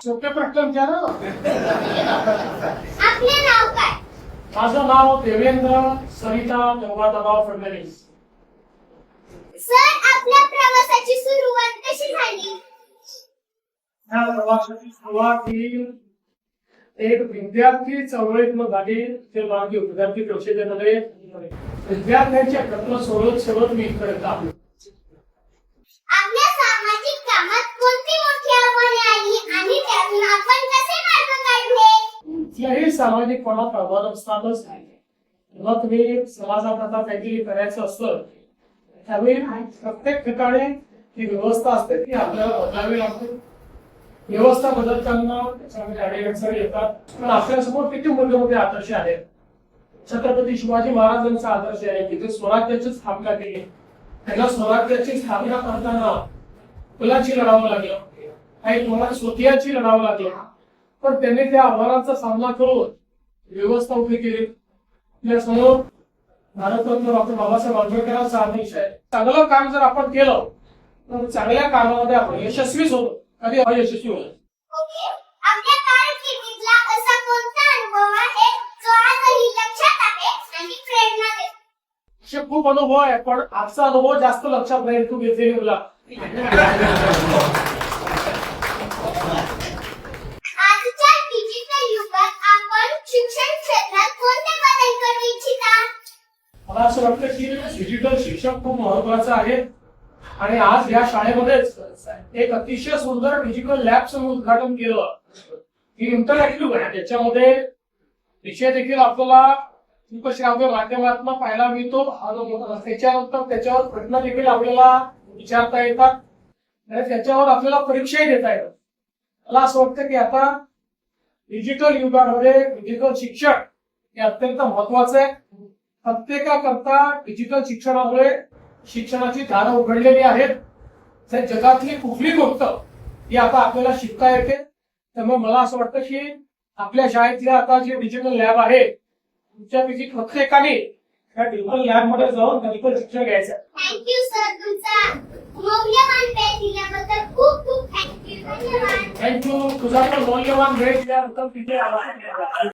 सोपे प्रश्न विचारा. आपले नाव काय? माझं नाव देवेंद्र सरिता गंगाधरराव फडणवीस. सर, आपल्या प्रवासाची सुरुवात कशी झाली? या प्रवासाची सुरुवात ही एक विद्यार्थी चळवळीतनं झाली. ते मागे विद्यार्थी परिषदेमध्ये विद्यार्थ्यांचे प्रश्न सोडवत मी इथपर्यंत आलो. आपल्या सामाजिक कामात कोणती मोठी आव्हाने आली आणि त्यातून आपण कसे मार्ग काढले? कुठल्याही सामाजिक कोणात आव्हान असतातच. जेव्हा तुम्ही समाजात आता काहीतरी करायचं असतं त्यावेळी प्रत्येक ठिकाणी जी व्यवस्था असते ती आपल्याला बदलावी लागते. व्यवस्था बदलताना त्याच्यामध्ये अडचणी येतात. पण आपल्यासमोर किती मोठे आदर्श आहेत. छत्रपती शिवाजी महाराजांचा आदर्श आहे की ते स्वराज्याची स्थापना केली. त्यांना स्वराज्याची स्थापना करताना मुलाची लढावं लागलं, काही मुलांना स्वतःची लढावं लागलं. पण त्यांनी त्या आव्हानांचा सामना करून व्यवस्था उभी केली. आपल्या समोर भारतरत्न डॉक्टर बाबासाहेब आंबेडकरांचा आदेश आहे. चांगलं काम जर आपण केलं तर चांगल्या कामामध्ये आपण यशस्वीच होतो, कधी अयशस्वी होतो. ओके. आपल्या कारकिर्दीतला असा कोणता अनुभव आहे जो आजही लक्षात आहे आणि प्रेरणा देतो? असे खूप अनुभव आहे पण आजचा अनुभव जास्त लक्षात राहील. तू घेतलेली मुला आजच्या डिजिटल युगात आपण शिक्षण क्षेत्रात कोणते बदल करू इच्छिता? मला असं वाटतं की डिजिटल शिक्षण खूप महत्वाचं आहे. आणि आज या शाळेमध्येच एक अतिशय सुंदर डिजिटल लॅबचं उद्घाटन केलं की इंटरॅक्टिव्ह आहे. त्याच्यामध्ये विषय देखील आपल्याला श्राव्य माध्यमातून पाहायला मिळतो. त्याच्यानंतर त्याच्यावर प्रश्न देखील आपल्याला विचारता येतात आणि त्याच्यावर आपल्याला परीक्षाही देता येतात. मला असं वाटतं की आता डिजिटल युगामध्ये डिजिटल शिक्षण हे अत्यंत महत्वाचं आहे. प्रत्येकाकरता डिजिटल शिक्षणामुळे शिक्षणाची दारं उघडलेली आहेत. जगातली कुठली गोष्ट ही आता आपल्याला शिकता येते. त्यामुळे मला असं वाटतं की आपल्या शाळेतल्या आता जे डिजिटल लॅब आहे तुमच्यापैकी प्रत्येकाने त्या डिजिटल लॅब मध्ये जाऊन डिजिटल शिक्षण घ्यायचं. थँक्यू सर, तुमचा मौल्यवान वेळ दिल्याबद्दल खूप खूप थँक्यू. धन्यवाद. थँक्यू. तुझा पण मौल्यवान वेळ दिल्यानंतर तिथे आला.